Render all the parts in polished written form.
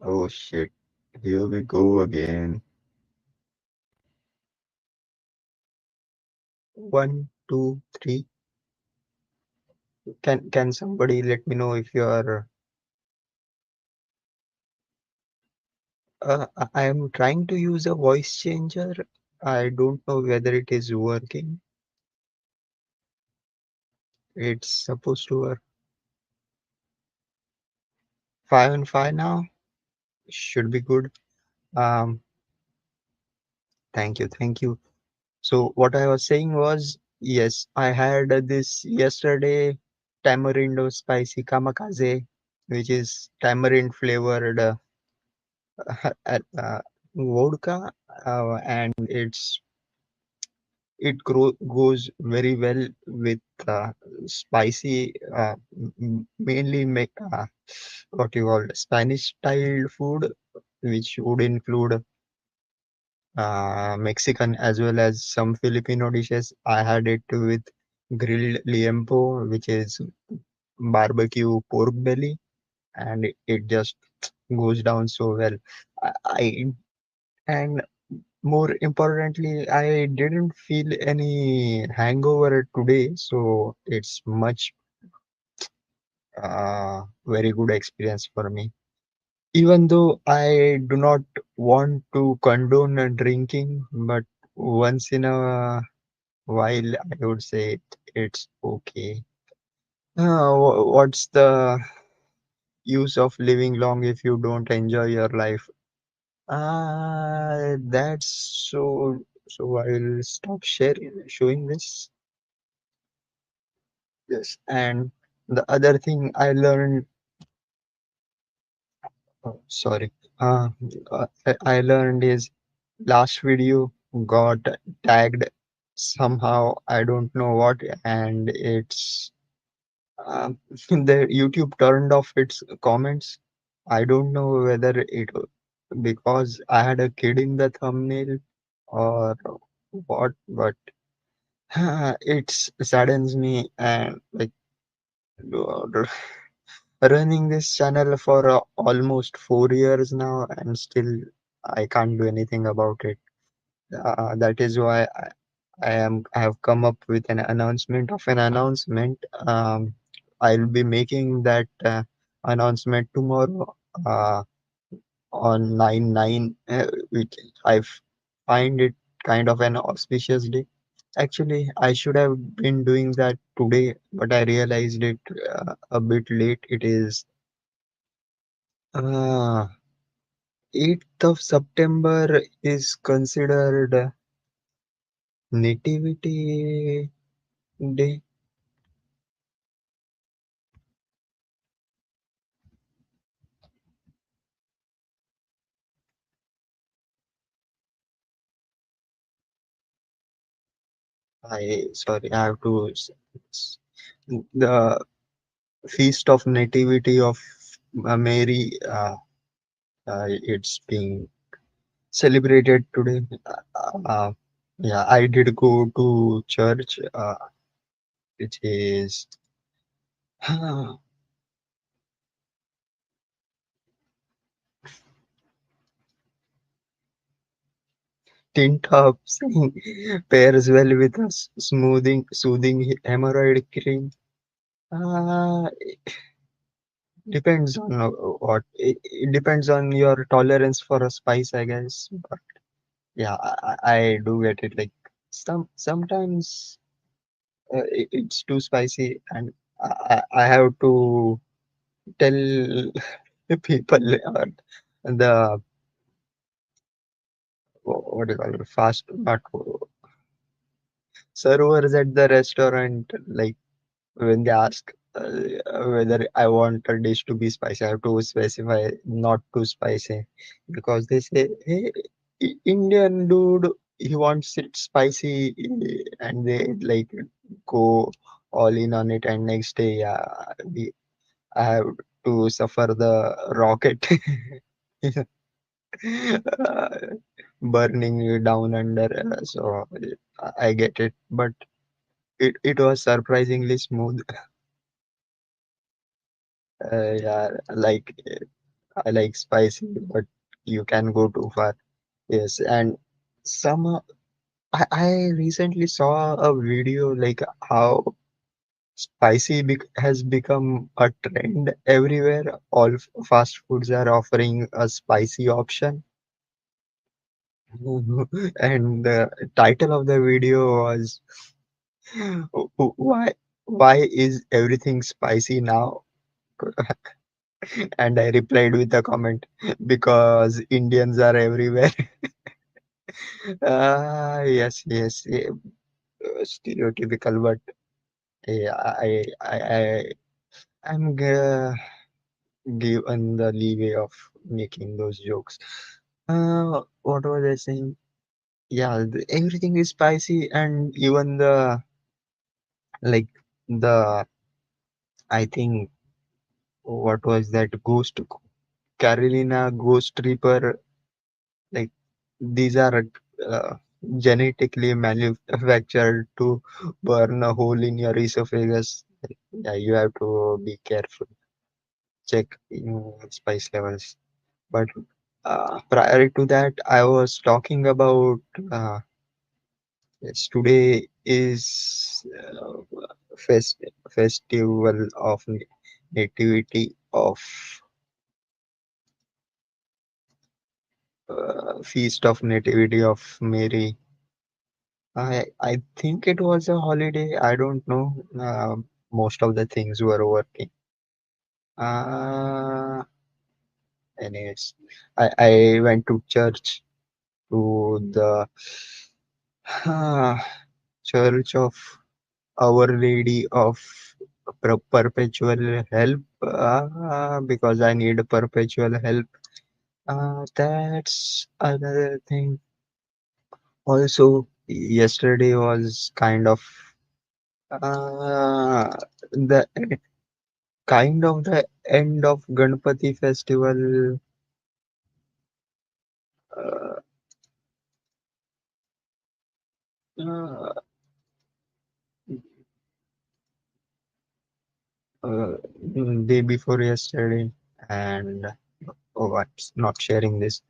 Oh shit. Here we go again. One, two, three. Can somebody let me know if you are I am trying to use a voice changer. I don't know whether it is working. It's supposed to work. 5 and 5 now. Should be good. Um, thank you, thank you. So what I was saying was, yes, I had this yesterday tamarindo spicy kamikaze, which is tamarind flavored vodka, and it goes very well with spicy, mainly make what you call Spanish style food, which would include Mexican as well as some Filipino dishes. I had it with grilled liempo, which is barbecue pork belly, and it just goes down so well. I and more importantly, I didn't feel any hangover today, so it's much very good experience for me. Even though I do not want to condone drinking, but once in a while, I would say it's okay. What's the use of living long if you don't enjoy your life? That's so. So I'll stop sharing, showing this. Yes, and the other thing I learned, oh, sorry, uh, I learned is last video got tagged somehow. I don't know what, and it's the YouTube turned off its comments. I don't know whether it because I had a kid in the thumbnail or what, but it saddens me and like running this channel for almost 4 years now, and still I can't do anything about it. That is why I have come up with an announcement of an announcement. I'll be making that announcement tomorrow on 9/9, which I find it kind of an auspicious day. Actually, I should have been doing that today, but I realized it a bit late. It is uh, 8th of September is considered Nativity Day. I have to the feast of nativity of Mary. It's being celebrated today. Yeah, I did go to church, which is tint up saying pairs well with a soothing hemorrhoid cream. Uh, Depends on what. It depends on your tolerance for a spice, I guess. But yeah, I do get it. Like sometimes it's too spicy, and I have to tell people the what do you call it, fast not servers at the restaurant, like when they ask whether I want a dish to be spicy, I have to specify not too spicy, because they say, "Hey, Indian dude, he wants it spicy," and they like go all in on it, and next day, yeah, I have to suffer the rocket uh, burning you down under. So I get it, but it was surprisingly smooth. Yeah, like I like spicy, but you can go too far. Yes, and some I recently saw a video like how spicy has become a trend everywhere. All fast foods are offering a spicy option. And the title of the video was why is everything spicy now? And I replied with a comment, because Indians are everywhere. Yes, yeah, stereotypical, but yeah, I'm given the leeway of making those jokes. What was I saying? Yeah, everything is spicy, and even the like the I think what was that ghost Carolina Ghost Reaper, like these are uh, genetically manufactured to burn a hole in your esophagus. Yeah, you have to be careful, check spice levels. But prior to that, I was talking about yes, today is festival of nativity of feast of nativity of Mary. I think it was a holiday. I don't know. Most of the things were working. Uh, Anyways, I went to church, to the Church of Our Lady of Perpetual Help, because I need perpetual help. That's another thing. Also, yesterday was kind of the end of Ganpati festival. Uh, uh, uh, Day before yesterday, and oh, I'm not sharing this.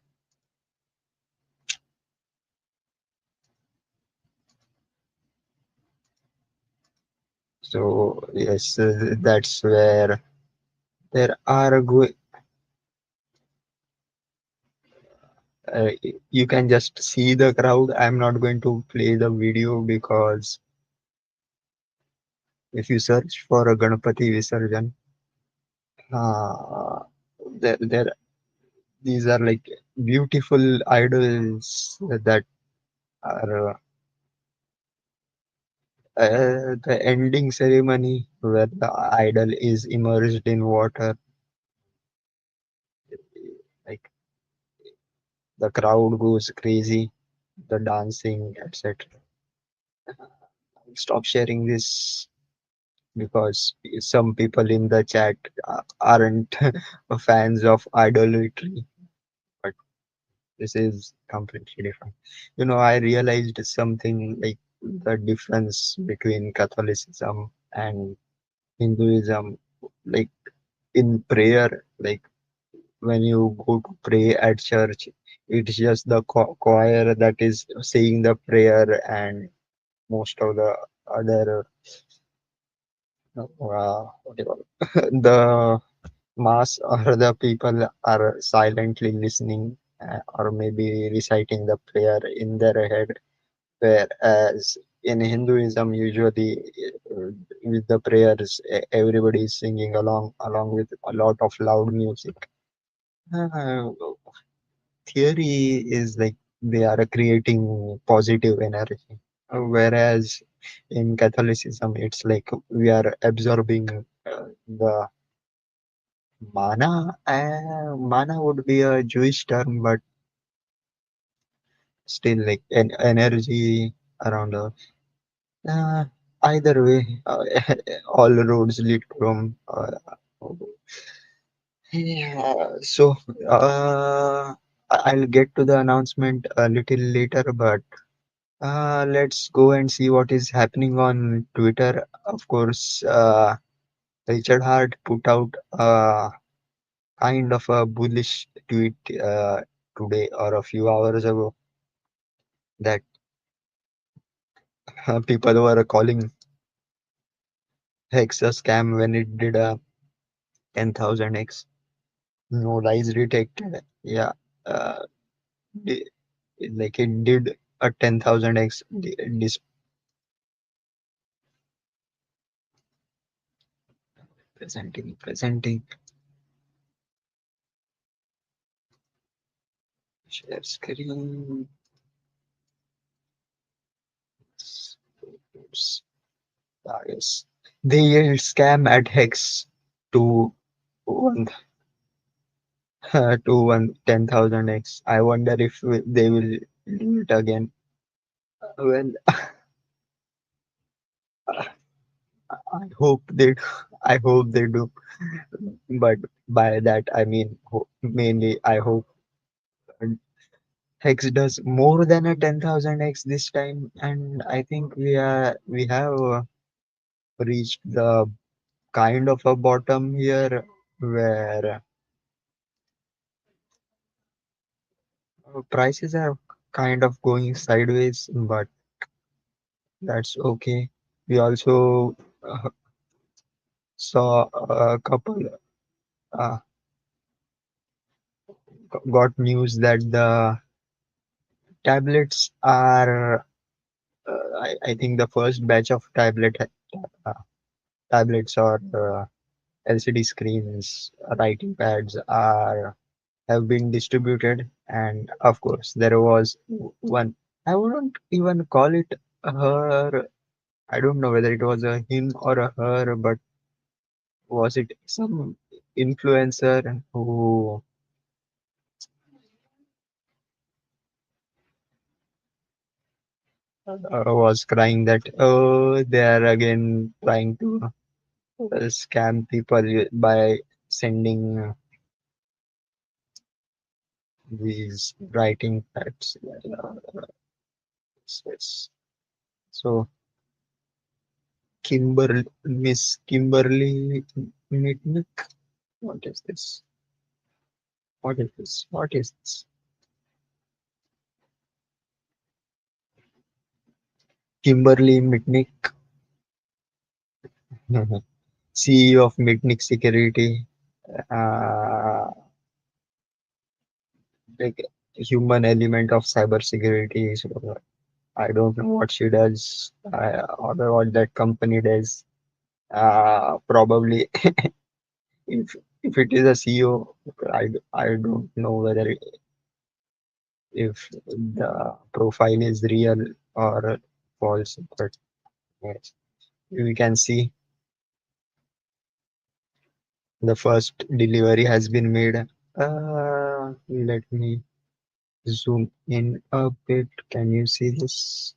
So yes, that's where there are uh, you can just see the crowd. I'm not going to play the video because if you search for a Ganpati Visarjan, uh, there these are like beautiful idols that are the ending ceremony where the idol is immersed in water, like the crowd goes crazy, the dancing, etc. Stop sharing this because some people in the chat aren't fans of idolatry, but this is completely different. I realized something like the difference between Catholicism and Hinduism, like in prayer, like when you go to pray at church, it's just the choir that is saying the prayer, and most of the other what do you call it? The mass or the people are silently listening, or maybe reciting the prayer in their head, whereas in Hinduism usually with the prayers everybody is singing along with a lot of loud music. uh, Theory is like they are creating positive energy, whereas in Catholicism it's like we are absorbing the mana. Mana would be a Jewish term, but still like an energy around us. Either way, all roads lead to Rome. Yeah, so I'll get to the announcement a little later, but let's go and see what is happening on Twitter. Of course, Richard Hart put out kind of a bullish tweet today or a few hours ago that people were calling Hex a scam when it did a 10,000x. No lies detected. Yeah, uh, di- like it did a 10,000x. Presenting, share screen. Yes. They yelled scam at Hex to one to one 10,000x. I wonder if they will do it again. Well, I hope they I hope they do. But by that I mean mainly I hope Hex does more than a 10,000x this time, and I think we have reached the kind of a bottom here where prices are kind of going sideways, but that's okay. We also saw a couple uh, got news that the tablets are I think the first batch of uh, tablets or LCD screens, writing pads are have been distributed, and of course there was one. I wouldn't even call it her. I don't know whether it was a him or a her, but was it some influencer who was crying that oh they are again trying to scam people by sending these writing pads. Yes. So Miss Kimberly Mitnick, what is this? What is this? What is this? Kimberly Mitnick, CEO of Mitnick Security, uh, like human element of cybersecurity. So I don't know what she does or what that company does. Probably if it is a CEO, I don't know whether if the profile is real or false, but yes, we can see the first delivery has been made. Let me zoom in a bit. Can you see this?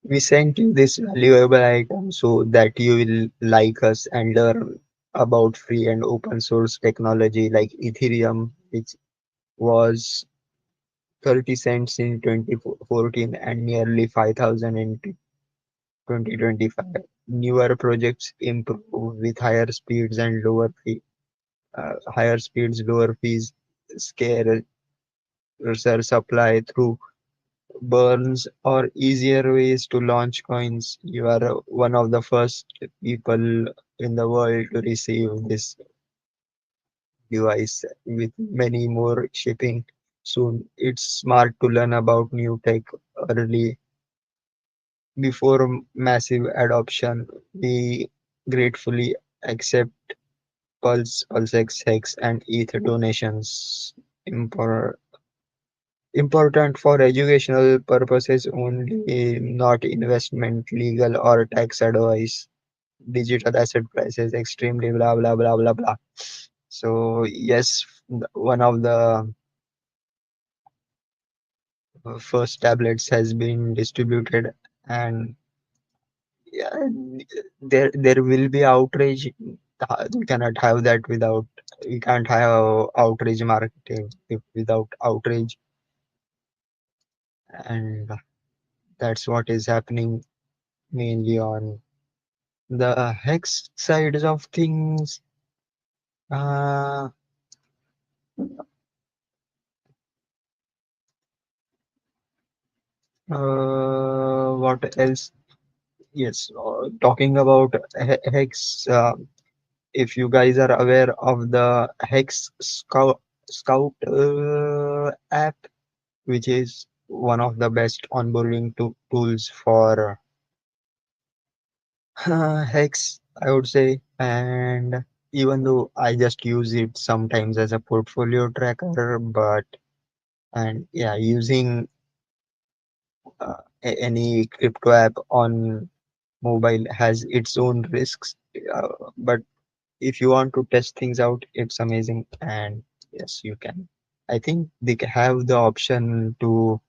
We sent you this valuable item so that you will like us and learn about free and open source technology like Ethereum, which was 30 cents in 2014 and nearly 5,000 in 2025. Newer projects improve with higher speeds, lower fees, scarcer supply through burns or easier ways to launch coins. You are one of the first people in the world to receive this device with many more shipping soon. It's smart to learn about new tech early before massive adoption. We gratefully accept Pulse X, and ETH donations. Impor- Important for educational purposes only, not investment, legal, or tax advice. Digital asset prices extremely blah blah blah blah blah. So yes, one of the first tablets has been distributed, and yeah, there will be outrage. We cannot have that without. We can't have outrage marketing if without outrage. and that's what is happening mainly on the hex sides of things. Uh, what else? Yes, talking about hex. If you guys are aware of the Hex Scout app, which is one of the best onboarding tools for Hex, I would say. And even though I just use it sometimes as a portfolio tracker, but and yeah, using any crypto app on mobile has its own risks. But if you want to test things out, it's amazing. And yes, you can. I think they have the option to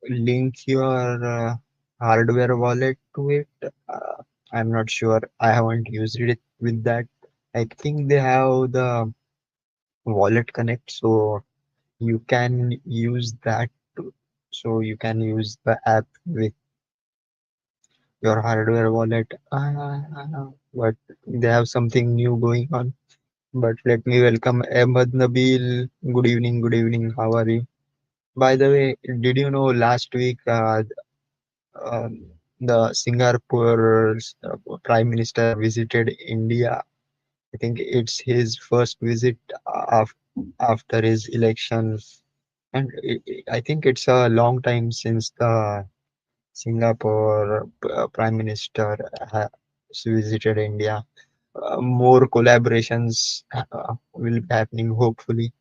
link your hardware wallet to it. I'm not sure. I haven't used it with that. I think they have the wallet connect, so you can use that. So you can use the app with your hardware wallet. But they have something new going on. But let me welcome Ahmed Nabil. Good evening, good evening. How are you? By the way, did you know last week um, the Singapore's Prime Minister visited India? I think it's his first visit after his election, and I think it's a long time since the Singapore Prime Minister has visited India. More collaborations will be happening, hopefully.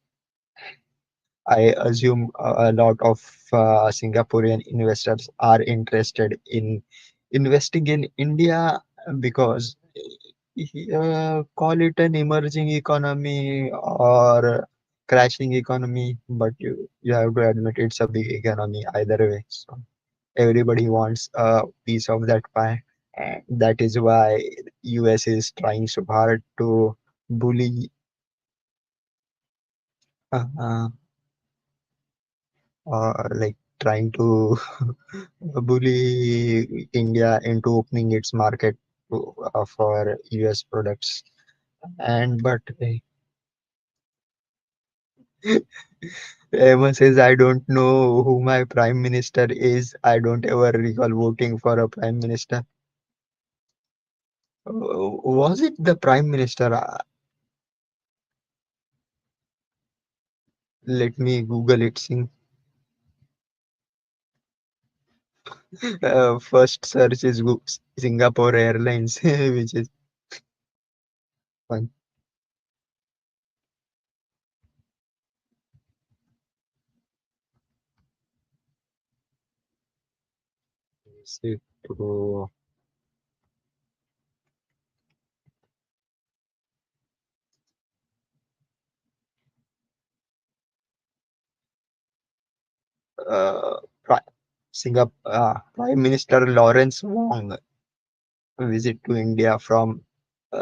I assume a lot of Singaporean investors are interested in investing in India because call it an emerging economy or crashing economy, but you have to admit it's a big economy either way. So everybody wants a piece of that pie, and that is why US is trying so hard to bully uh, like trying to bully India into opening its market for US products. And but Emma says, I don't know who my prime minister is. I don't ever recall voting for a prime minister. Was it the prime minister? Let me Google it. First search is Singapore Airlines, which is fun. So, uh, Singapore Prime Minister Lawrence Wong visit to India from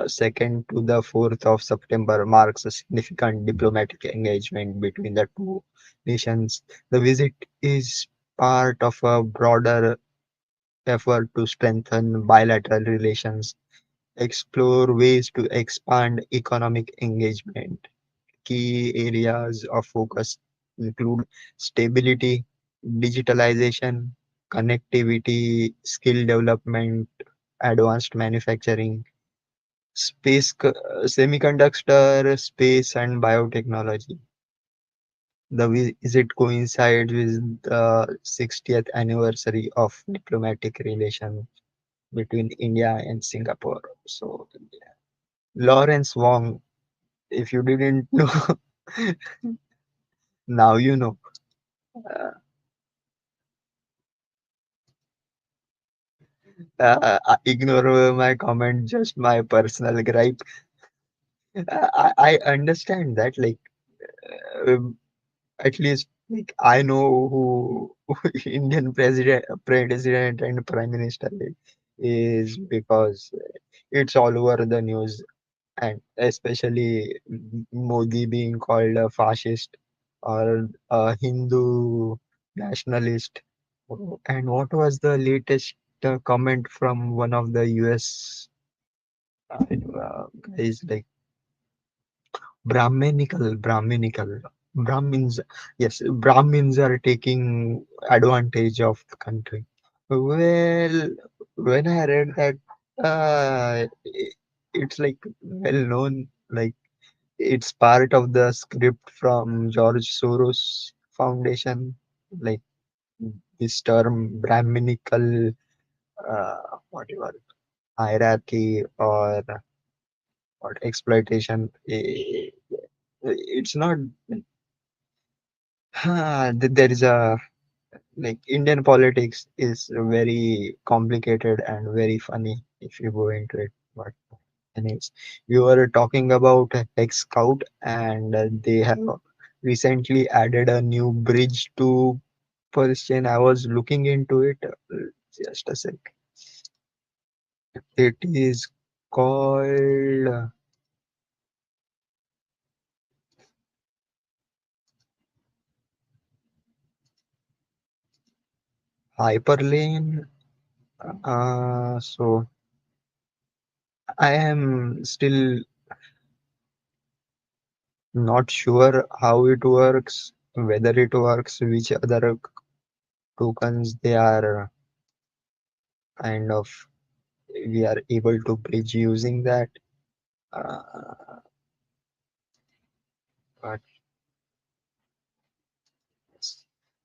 2nd to the 4th of September marks a significant diplomatic engagement between the two nations. The visit is part of a broader effort to strengthen bilateral relations, explore ways to expand economic engagement. Key areas of focus include stability, digitalization, connectivity, skill development, advanced manufacturing, semiconductor, space, and biotechnology. The visit coincides with the 60th anniversary of diplomatic relations between India and Singapore. So, Lawrence Wong, if you didn't know, now you know. Ignore my comment, just my personal gripe. I understand that, like, um, at least like I know who Indian president and prime minister is because it's all over the news, and especially Modi being called a fascist or a Hindu nationalist. And what was the latest comment from one of the US guys, like Brahminical Brahmins? Yes, Brahmins are taking advantage of the country. Well, when I read that, it's like well known, like it's part of the script from George Soros Foundation, like this term Brahminical, whatever hierarchy or what exploitation. It's not. There is a like Indian politics is very complicated and very funny if you go into it. But anyways, we were talking about Tech Scout, and they have recently added a new bridge to Persian. I was looking into it. Just a sec. It is called Hyperlane. So I am still not sure how it works, whether it works, which other tokens they are kind of we are able to bridge using that. Uh, but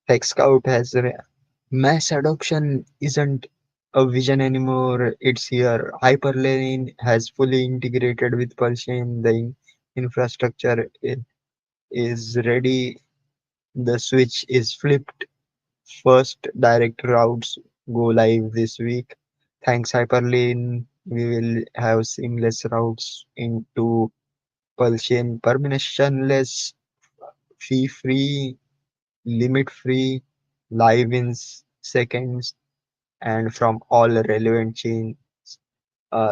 Tech Scout has mass adoption isn't a vision anymore. It's here. Hyperlane has fully integrated with Pulsion. The infrastructure is ready. The switch is flipped. First direct routes go live this week. Thanks Hyperlane, we will have seamless routes into Pulsion, permissionless, fee free, limit free, live in seconds, and from all relevant chains.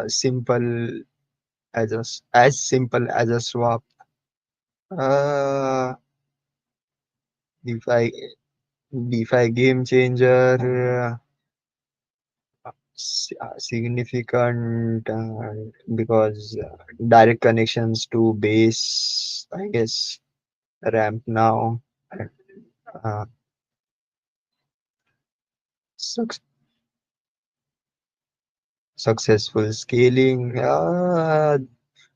Simple as simple as a swap. Uh, DeFi DeFi game changer. Significant because direct connections to base, I guess, ramp now. And, uh, suc successful scaling.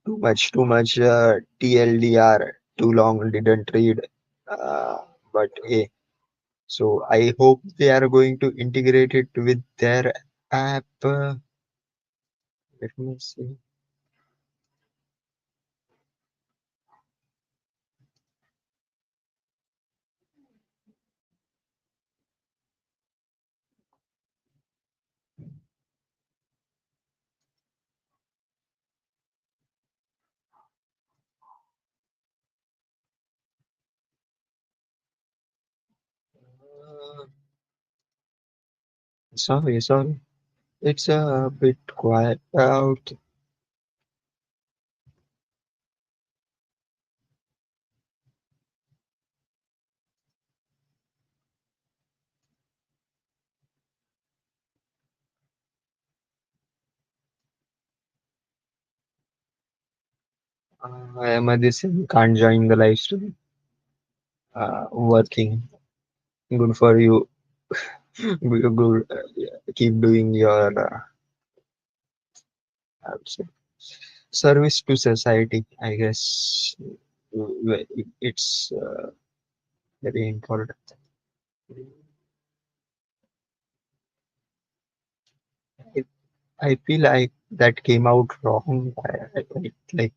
Too much TLDR. Too long, didn't read. Uh, but hey, so I hope they are going to integrate it with their app. Let me see. Uh, sorry. It's a bit quiet out. Madison can't join the live stream. Working. Good for you. Good. Keep doing your I would say, service to society. I guess it's very important. I, I feel like that came out wrong. Like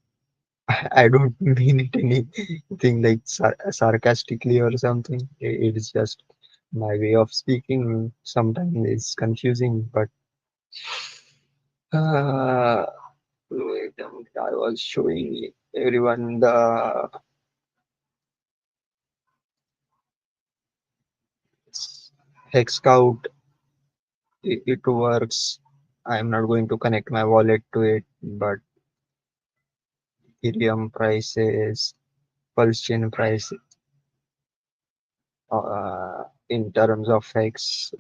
I don't mean it anything like sarcastically or something. It's just my way of speaking. Sometimes it's confusing, but uh, wait a minute, I was showing everyone the Hex Scout. It works. I'm not going to connect my wallet to it, but Ethereum prices, Pulse chain price, in terms of X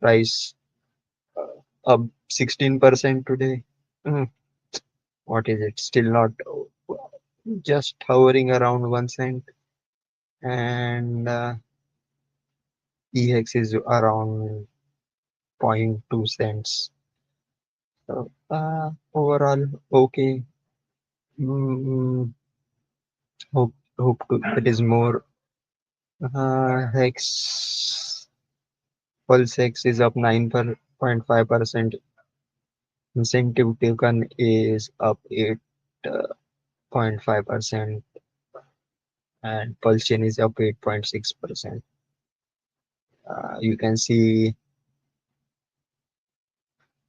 price up 16% today. Mm, what is it? Still not just hovering around 1 cent, and EX is around zero point 0.2 cents. So overall, okay. Mm, hope to, it is more. Hex Pulse X is up 9.5%. Incentive token is up 8.5%, and Pulse Chain is up 8.6%. You can see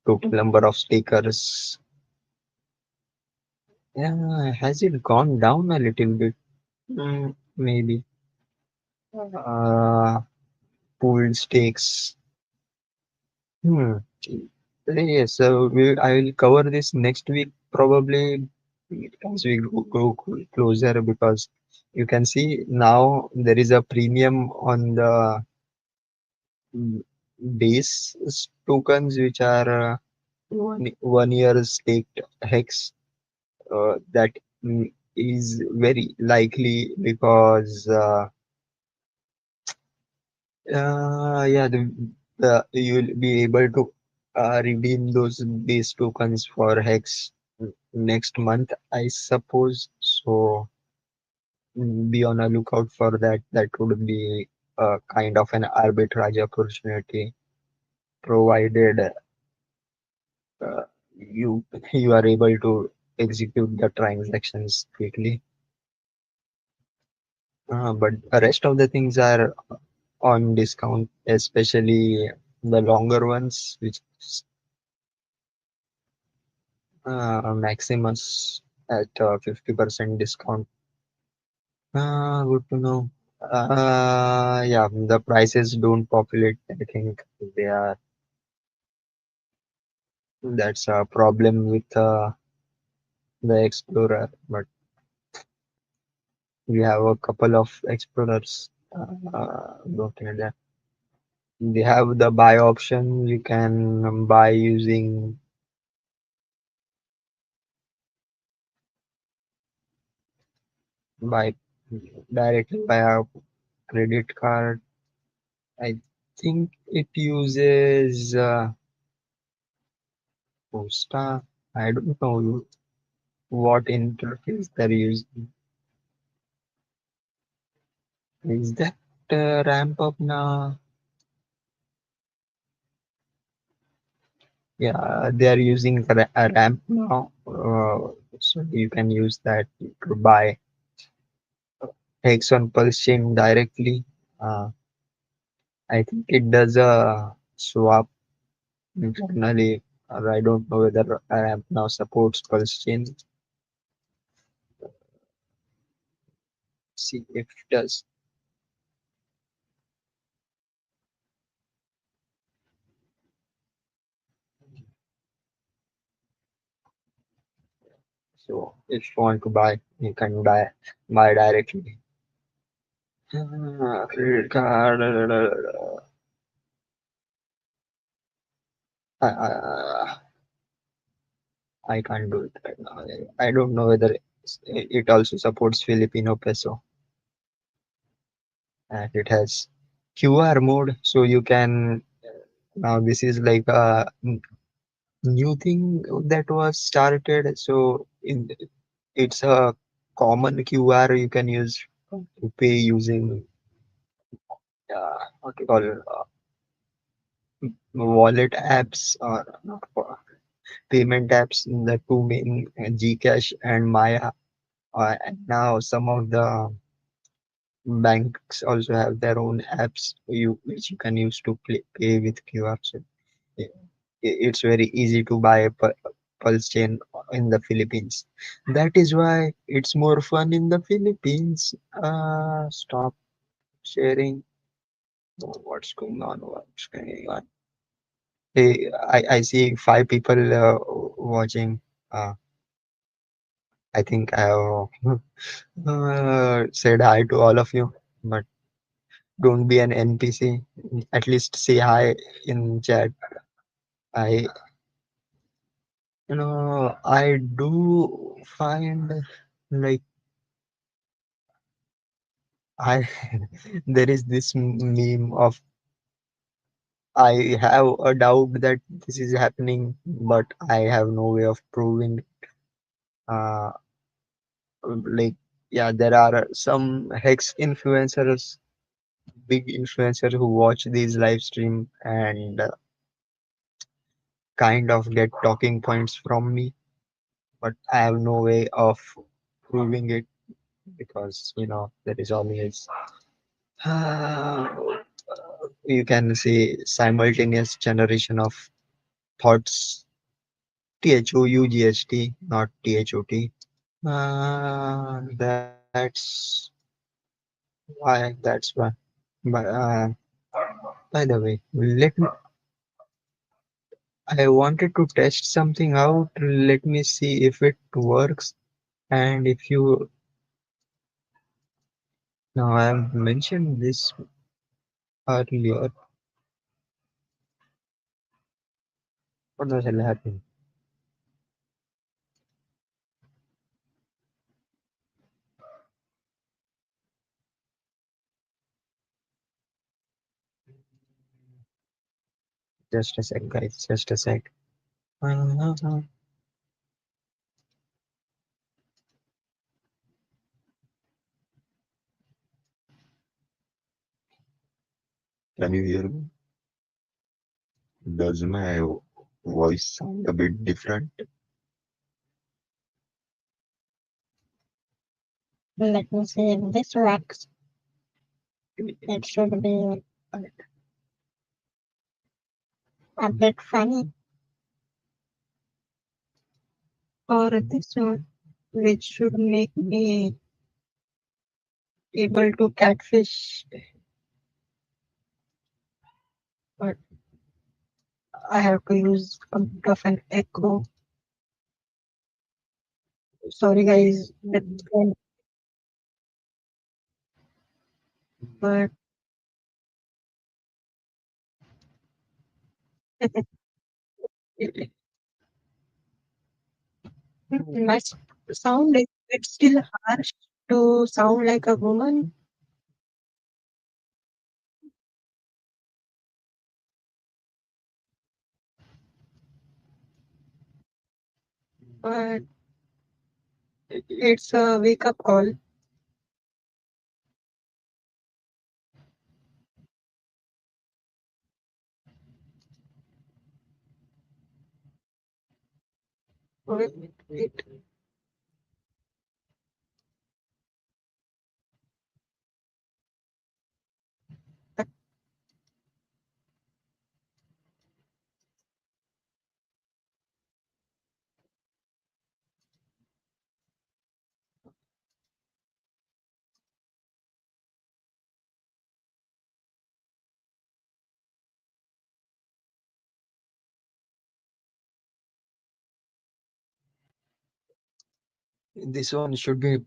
total number of stakers. Yeah, has it gone down a little bit? Maybe. Uh, Pooled stakes. Hmm. Yes, so I will cover this next week probably as we go closer, because you can see now there is a premium on the mm, base tokens, which are one year staked hex. That is very likely because yeah, you'll be able to redeem those base tokens for hex next month, I suppose. So be on a lookout for that. That would be kind of an arbitrage opportunity, provided uh, you you are able to execute the transactions quickly. But the rest of the things are on discount, especially the longer ones, which is Maximus at 50% discount. Good to know. Yeah, the prices don't populate. I think they are. That's a problem with the Explorer. But we have a couple of Explorers. Looking at that, they have the buy option. You can buy using buy directly via credit card. I think it uses Posta. I don't know what interface they're using. Is that ramp up now? Yeah, they are using a ramp now, so you can use that to buy Hex on Pulse Chain directly. Uh, I think it does a swap internally, or I don't know whether ramp now supports Pulse Chain. See if it does. So if you want to buy, you can buy directly. Credit card. I can't do it right now. I don't know whether it also supports Filipino peso, and it has QR mode, so you can. Now this is like a new thing that was started. So it's a common QR you can use to pay using what you call wallet apps, or not payment apps. The two main, Gcash and Maya. And now some of the banks also have their own apps which you can use to pay with QR. So i- it's very easy to buy a Pulse Chain in the Philippines. That is why it's more fun in the Philippines. Stop sharing. What's going on? What's going on? Hey, I see 5 people watching. Uh, I think I have said hi to all of you, but Don't be an NPC. At least say hi in chat. I, I do find like I there is this meme of I have a doubt that this is happening, but I have no way of proving. Uh, like yeah, there are some hex influencers, big influencers who watch these live stream and kind of get talking points from me, but I have no way of proving it because there is always uh, you can say simultaneous generation of thoughts. THOUGHT, not THOT. That's why. That's why. But by the way, let me. I wanted to test something out. Let me see if it works. And if you now, I have mentioned this earlier. What the hell happened? Just a sec, guys. Just a sec. Uh, Can you hear me? Does my voice sound a bit different? Let me see if this works. It should be a bit funny. Or this one, which should make me able to catfish. But I have to use a bit of an echo. Sorry, guys. But my sound is it's still harsh to sound like a woman. But it's a wake up call. Wait, wait. This one should be.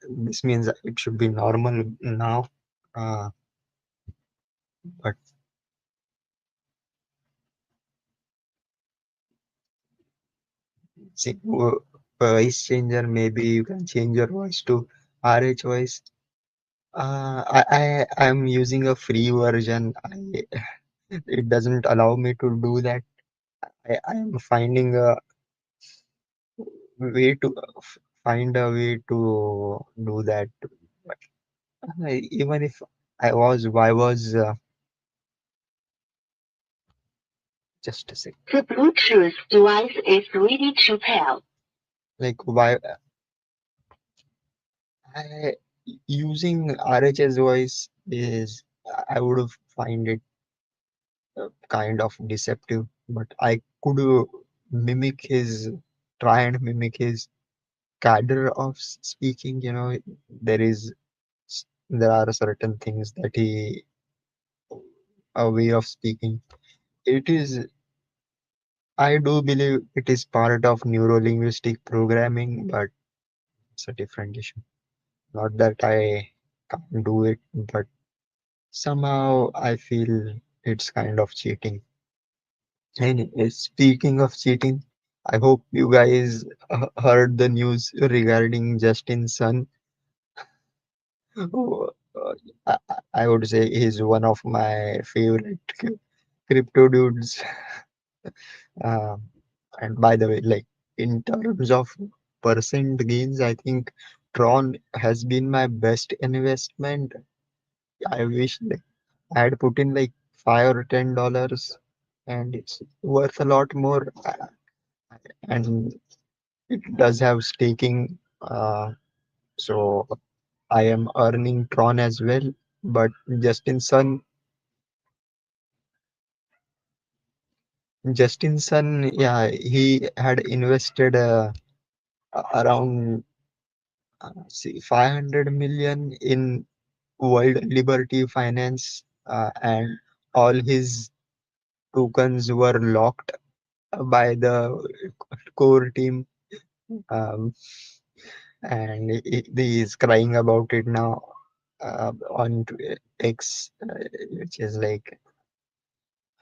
This means it should be normal now. Uh, but see, voice changer. Maybe you can change your voice to RH voice. I'm using a free version. It doesn't allow me to do that. I'm finding a way to find a way to do that. But even if I was just a sec. The Bluetooth device is ready to pair. Like why I using RHS voice is I would have find it kind of deceptive, but I could mimic his try and mimic his cadre of speaking. There is there are certain things that he a way of speaking. It is I do believe it is part of neuro-linguistic programming, but it's a different issue. Not that I can't do it, but Somehow I feel it's kind of cheating. And speaking of cheating, I hope you guys heard the news regarding Justin Sun. who, I would say he's one of my favorite crypto dudes. Um, and by the way, like in terms of percent gains, I think Tron has been my best investment. I wish like I had put in like $5 or $10, and it's worth a lot more. And it does have staking, so I am earning Tron as well. But Justin Sun, Justin Sun, yeah, he had invested around see 500 million in World Liberty Finance, and all his tokens were locked by the core team. Um, and he is crying about it now on X, which is like,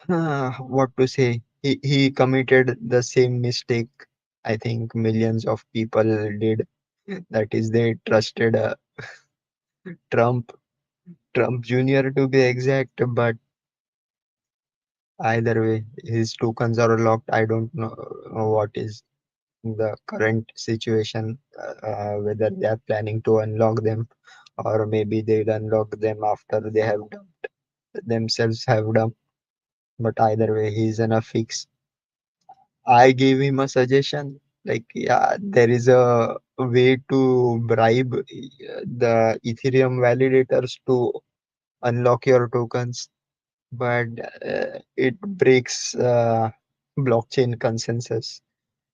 what to say? He committed the same mistake I think millions of people did. That is, they trusted Trump, Trump Jr. to be exact, but either way, his tokens are locked. I don't know what is the current situation, whether they are planning to unlock them, or maybe they'll unlock them after they have themselves have done. But either way, he's in a fix. I gave him a suggestion. Like, yeah, there is a way to bribe the Ethereum validators to unlock your tokens, but it breaks blockchain consensus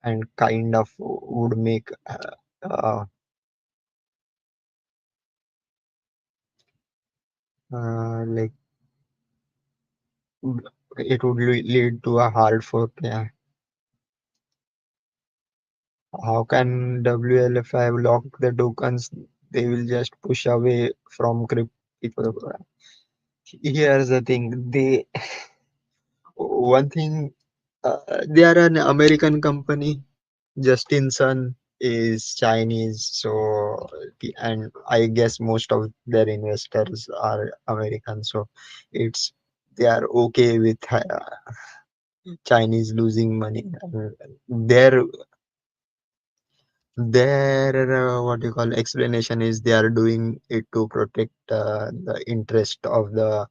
and kind of would make like it would lead to a hard fork. Yeah, how can WLFI lock the tokens? They will just push away from crypto. Here's the thing. One thing, they are an American company. Justin Sun is Chinese, so and I guess most of their investors are American, so it's they are okay with Chinese losing money. Their what you call explanation is they are doing it to protect the interest of the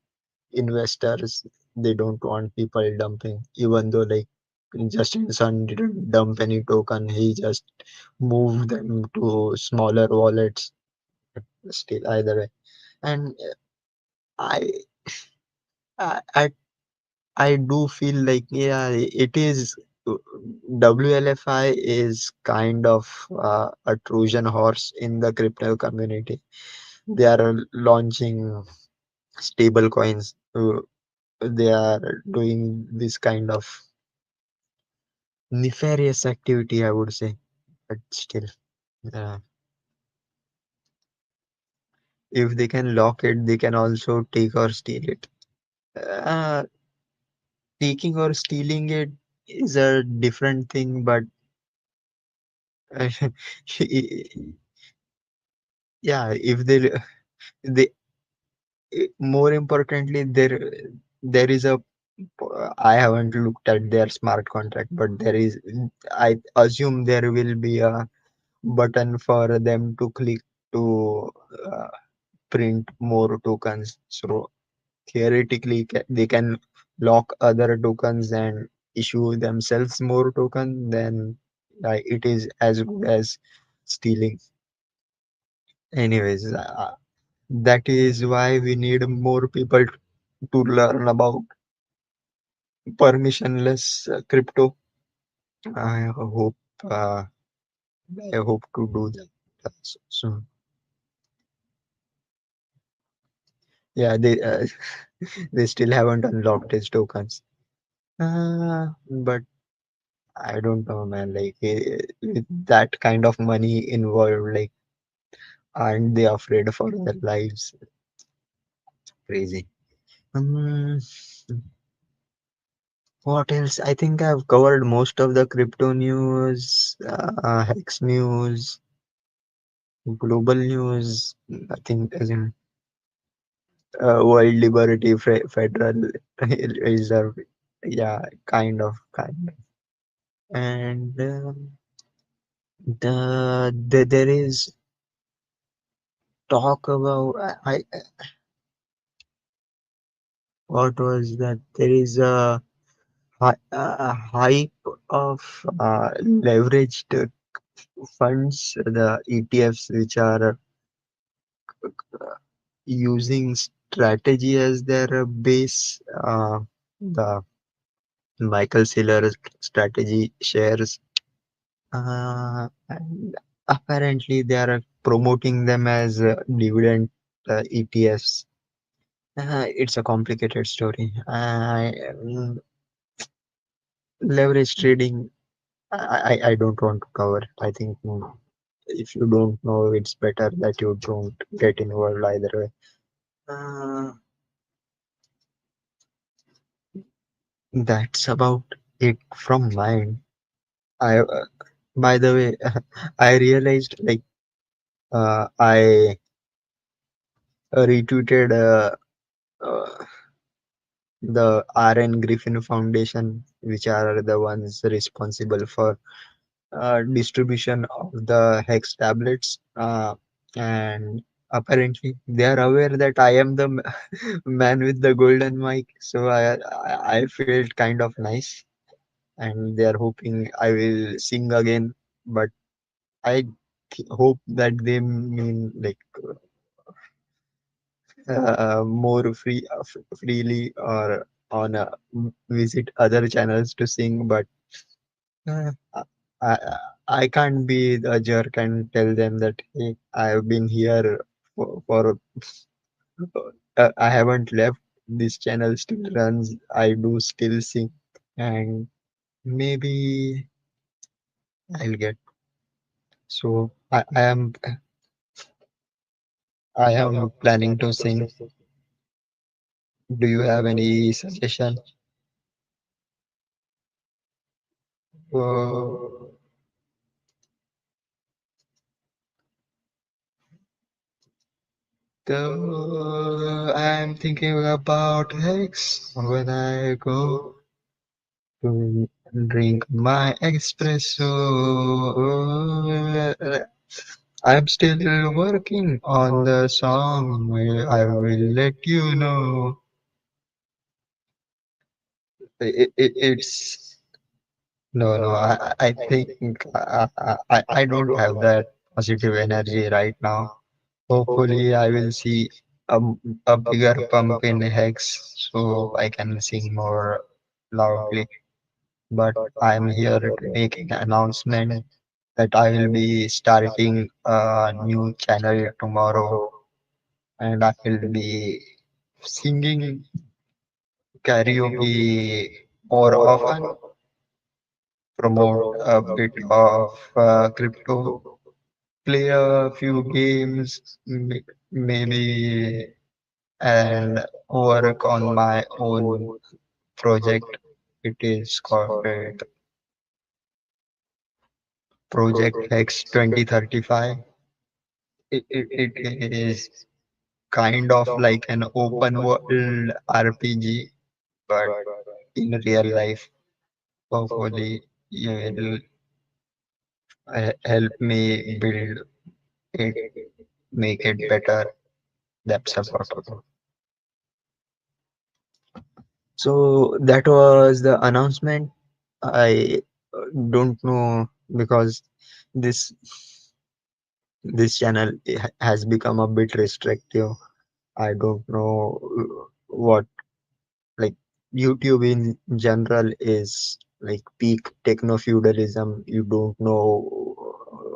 investors. They don't want people dumping, even though like Justin Sun didn't dump any token, he just moved them to smaller wallets. Still, either way, and I I I do feel like, yeah, it is. WLFI is kind of a Trojan horse in the crypto community. They are launching stable coins. They are doing this kind of nefarious activity, I would say. But still, uh, if they can lock it, they can also take or steal it. Uh, Taking or stealing it is a different thing, but yeah, if they more importantly, there is a I haven't looked at their smart contract, but there is, I assume there will be a button for them to click to uh, print more tokens. So theoretically, they can lock other tokens and issue themselves more token. Then it is as good as stealing. Anyways, that is why we need more people to learn about permissionless crypto. I hope uh, I hope to do that soon. Yeah, they they still haven't unlocked his tokens. But I don't know, man. Like with that kind of money involved, like aren't they afraid for their lives? Crazy. Um, what else? I think I've covered most of the crypto news, hex news, global news. I think as in World Liberty Federal Reserve. Yeah, kind of. And there is talk about what was that? There is a hype of leveraged funds, the ETFs, which are using strategy as their base. The Michael Saylor strategy shares, and apparently they are promoting them as dividend ETFs. It's a complicated story. Leverage trading, I don't want to cover. I think if you don't know, it's better that you don't get involved either way. Uh, that's about it from mine. I, by the way, I realized like I retweeted the RN Griffin Foundation, which are the ones responsible for distribution of the hex tablets, and apparently they are aware that I am the man with the golden mic, so I felt kind of nice, and they are hoping I will sing again, but I hope that they mean like more freely, or on visit other channels to sing, but Uh, I I can't be the jerk and tell them that hey, I've been here for I haven't left. This channel still runs. I do still sing, and maybe I'll get. So I am planning to sing. Do you have any suggestion? Uh, I'm thinking about Hex when I go to drink my espresso. I'm still working on the song. I will let you know. It's no. I think I don't have that positive energy right now. Hopefully, I will see a, a bigger pump in Hex so I can sing more loudly. But I'm here to make an announcement that I will be starting a new channel tomorrow, and I will be singing karaoke more often, promote a bit of crypto, play a few games, maybe, and work on my own project. It is called Project X 2035. It is kind of like an open world RPG, but in real life. Hopefully, you will help me build it, make it better. That's about it. So that was the announcement. I don't know because this this channel has become a bit restrictive. I don't know what, like, YouTube in general is like peak techno feudalism. You don't know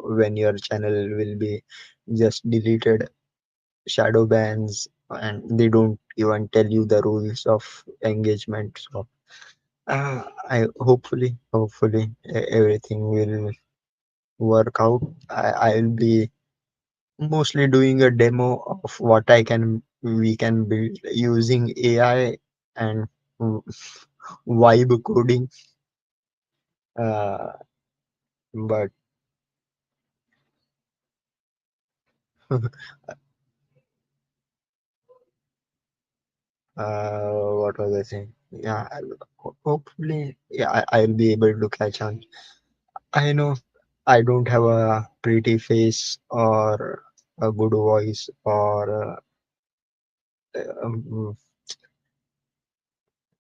when your channel will be just deleted, shadow bans, and they don't even tell you the rules of engagement. So I hopefully everything will work out. I'll be mostly doing a demo of what I can we can build using AI and w- vibe coding. Uh, but what was I saying? Yeah, hopefully, yeah, I'll be able to catch on. I know I don't have a pretty face or a good voice or um,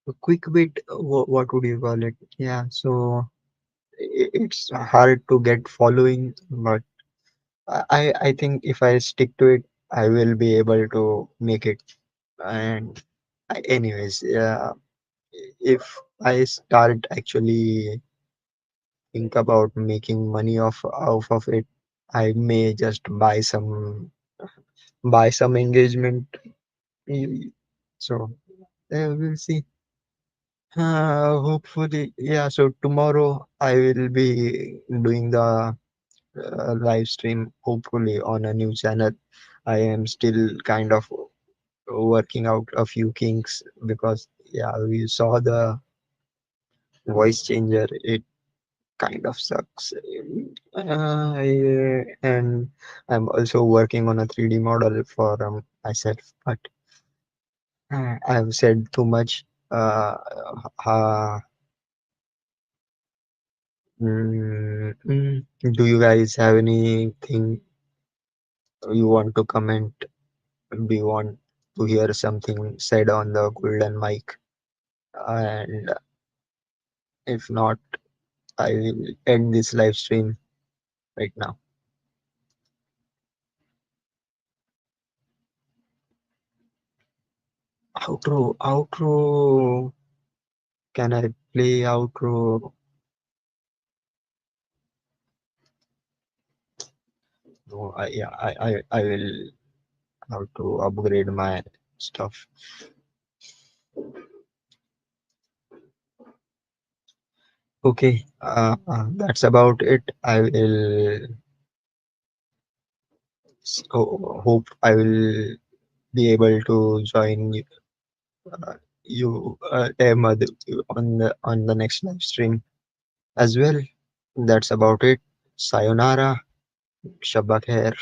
a quick bit. What would you call it? Yeah, so it's hard to get following, but I think if I stick to it, I will be able to make it. And anyways, yeah, if I start actually think about making money off of it, I may just buy some engagement. Mm, So we'll see. Hopefully, yeah. So tomorrow I will be doing the live stream. Hopefully on a new channel. I am still kind of working out a few kinks because yeah, we saw the voice changer. It kind of sucks. And I'm also working on a 3D model for myself, but I've said too much. Uh, uh, do you guys have anything you want to comment? Do you want to hear something said on the golden mic? And if not, I will end this live stream right now. Outro, outro. Can I play outro? No, yeah, I will have to upgrade my stuff. Okay, that's about it. I will hope I will be able to join you, Ahmad, on the next live stream as well. That's about it. Sayonara, Shabba Khair.